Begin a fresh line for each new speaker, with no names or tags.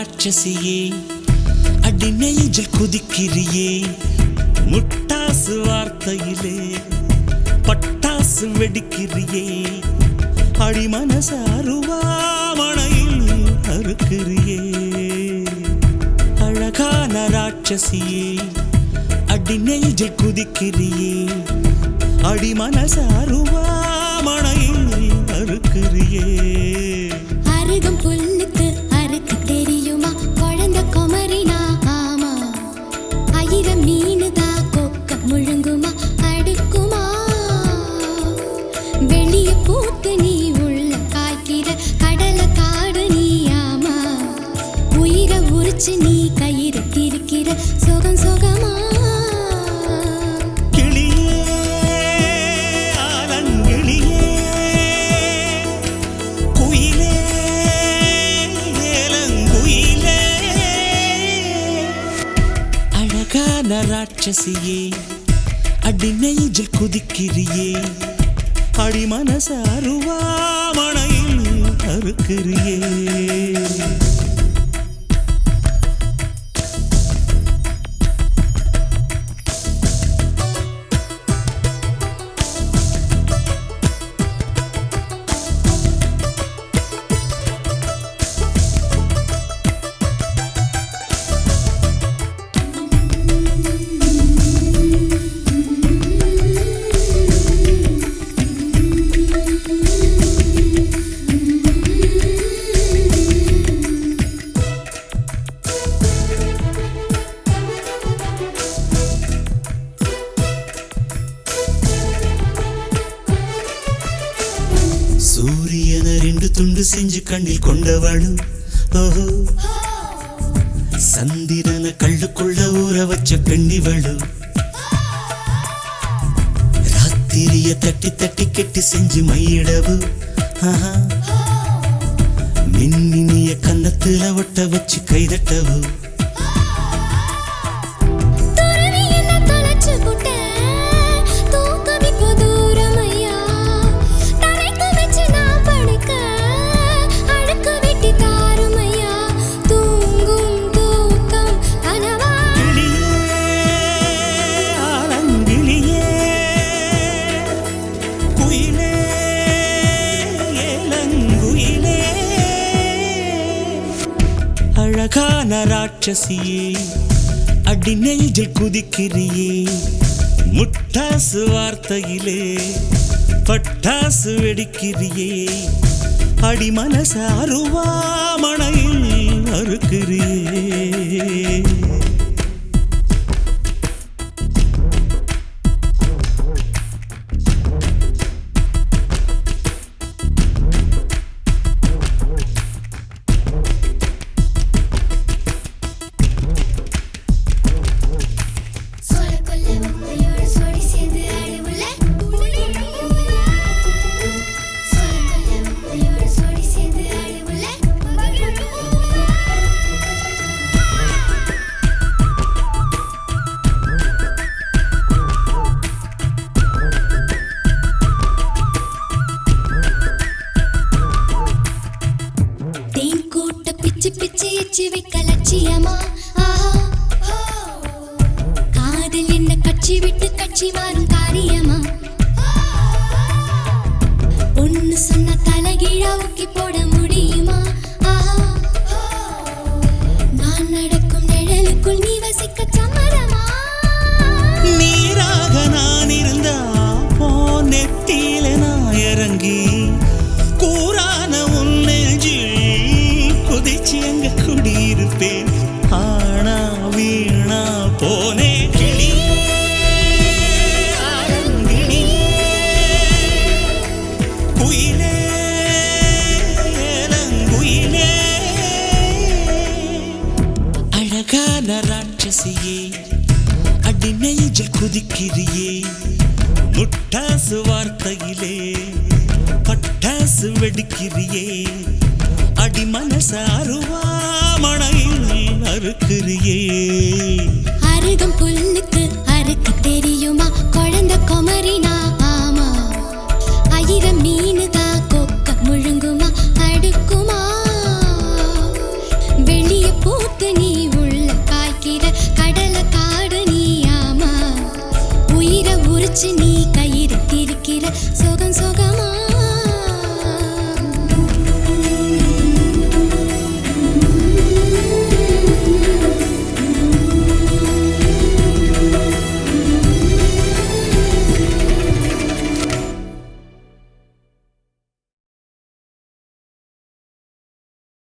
ராட்சசியே அடி நெஞ்சில் குதிக்கிறியே முட்டாசு வார்த்தையிலே பட்டாசு வெடிக்கிறியே அடி மனசு அருவாமணையில் அறுக்கிறியே அழகான ராட்சசியே அடி நெஞ்சில் குதிக்கிறியே அடி மனசு அருவாமணையில் அறுக்கிறியே
அருகம் புல்லுக்கு அறுக்க தெரியுமா குழந்தை குமரினா ஆமா ஆயிரம் மீனுதா கொக்க முழுங்குமா அடுக்குமா வெளிய பூத்து நீ உள்ள காய்க்கிற கடல காடு நீ ஆமா உயிரை உரிச்சு நீ கயிறு திரிக்கிற சுகம் சுகமா
ராட்சசியே அடி நெஞ்சில் குதிக்கிறியே அடி மனசு அருவாமணையில் அறுக்கிறியே சூரியன ரெண்டு துண்டு செஞ்சு கண்ணில் கொண்டவளு ஓஹோ சந்திரன கள்ளுக்குள்ள ஊற வச்ச பெண்ணிவளு ராத்திரிய தட்டி தட்டி கெட்டி செஞ்சு மையிடவு மின்னினிய கன்னத்துல ஒட்ட வச்சு கைதட்டவு அழகான ராட்சசியே அடி நெஞ்சில் குதிக்கிறியே முட்டாசு வார்த்தையிலே பட்டாசு வெடிக்கிறியே அடி மனசு அருவாமணையில் அறுக்கிறியே
பிச்சு எச்சி வைக்க லட்சியமா காதல் என்ன கட்சி விட்டு கட்சி மாறும் காரியமா ஒன்னு சொன்ன தலைகீழா ஊக்கி போட முடியுமா நான் நடக்கும் நிழலுக்குள் நீ வசிக்க சம்மதமா
நீராக நான் இருந்தா போ நெத்தியில நான் இறங்கி கூறான உன் நெஞ்சில் குதிச்சு எங்க குடியிருப்பேன் ஆனா வீணா போனே கிளி குயிலே குயிலே அழகான ராட்சசியே அடி நெஞ்சில் குதிக்கிறியே முட்டாசு வார்த்தையிலே பட்டாசு வெடிக்கிறியே அடி மனசு அருவாமணையில் அறுக்கிறியே
அருகம் புல்லுக்கு அறுக்க தெரியுமா குழந்தை குமரினா ஆமா ஆயிரம் மீனுதா கொக்க முழுங்குமா அடுக்குமா வெளிய உரிச்சு நீ